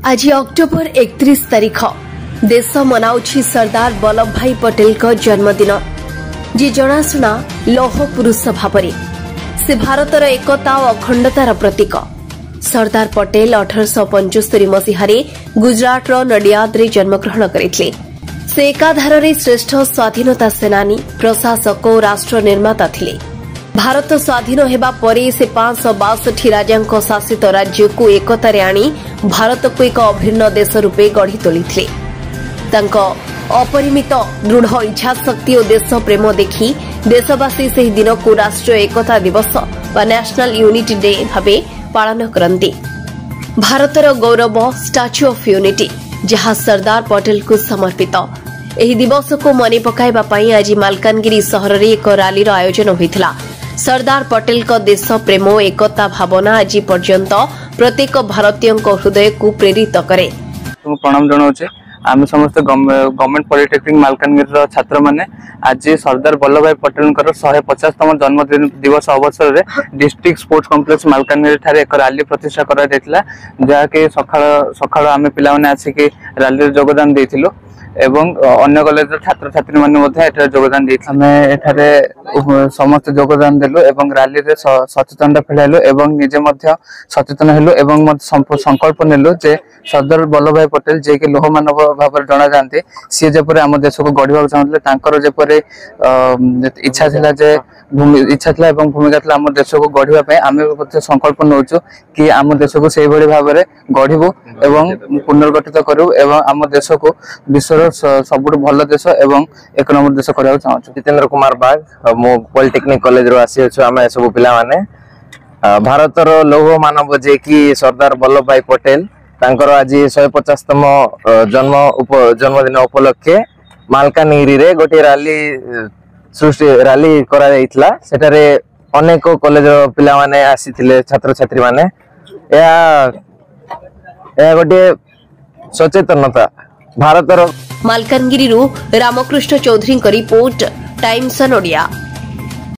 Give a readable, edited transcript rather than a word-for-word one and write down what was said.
आज अक्टोबर 31 तारीख देश मनाउछि सरदार वल्लभ भाई पटेल का जन्मदिन जी जनाशुना लौह पुरुष भाव से भारतर एकता और अखंडतार प्रतीक। सरदार पटेल 1875 मसीह गुजरात नडियाद जन्मग्रहण करते। से एकाधार श्रेष्ठ स्वाधीनता सेनानी प्रशासक और राष्ट्र निर्माता थिले। भारत स्वाधीन हेबा परे से 562 राजांक शासित राज्य को एकतारे आनी भारत को एक अभिन्न देश रूपे गढ़ी तोलिथिले। तांको अपरिमित दृढ़ इच्छा शक्ति और देश प्रेम देखि देशवासी से दिन को राष्ट्रीय एकता दिवस व नेशनल यूनिटी डे भावे पालन करते। भारतर गौरव स्टाच्यू ऑफ यूनिटी जहां सरदार पटेल को समर्पित एही दिवस को मने पकाइबा पई आज मालकानगिरी सहर रे एक रैली आयोजन होइथिला। सरदार पटेल का देश प्रेम और एकता भावना आज पर्यंत प्रत्येक भारतीय हृदय को प्रेरित करे। प्रणाम जनाऊे आम समस्त गवर्नमेंट पॉलिटेक्निक मालकानगिरी छात्र माने आज सरदार वल्लभ भाई पटेल 150तम जन्मदिन दिवस अवसर में डिस्ट्रिक्ट स्पोर्ट्स कॉम्प्लेक्स मालकानगिरी ठारे एक रैली प्रतिष्ठा करा जायतिला। जहाँकि सकाळ आम पिलाने आसिक रैली जोगदान देइथिलु एवं अन्य कॉलेज छात्र छात्री माने जोगदान देते। समस्त जोगदान देलु एवं रैली रे सचेतनता फैलाइलु एवं निजे सचेतन हेलु एवं संकल्प नेलु जे सरदार वल्लभ भाई पटेल जे कि लोह मानव भाव जना जाते सी जपरी आम देश को गढ़ा चाहते तांकर जपरी इच्छा थिला जे इच्छा थिला एवं भूमिका थिला आम देश को गढ़ा आम संकल्प नौचु कि आम देश को से भाव में गढ़ू एवं पुनर्गठित करूँ एवं आम देश को विश्व सबुठ भल देश एवं एक नंबर देश करने चाहूँ। जितेंद्र कुमार बाग मो पॉलिटेक्निक कॉलेज रो आसी अछि आमे सब पिला माने भारतर लौह मानव जे कि सरदार वल्लभ भाई पटेल तांकर आज 150तम जन्मदिन उपलक्षे मालकानगिरी रे गोटे रैली करा जायतिला। सेटारे अनेक कॉलेज रो पिला माने आसीथिले छात्र छात्री माने या गोटे सचेतनता भारतर। Malkangiri Ramakrishna Chaudhary report Times Odia.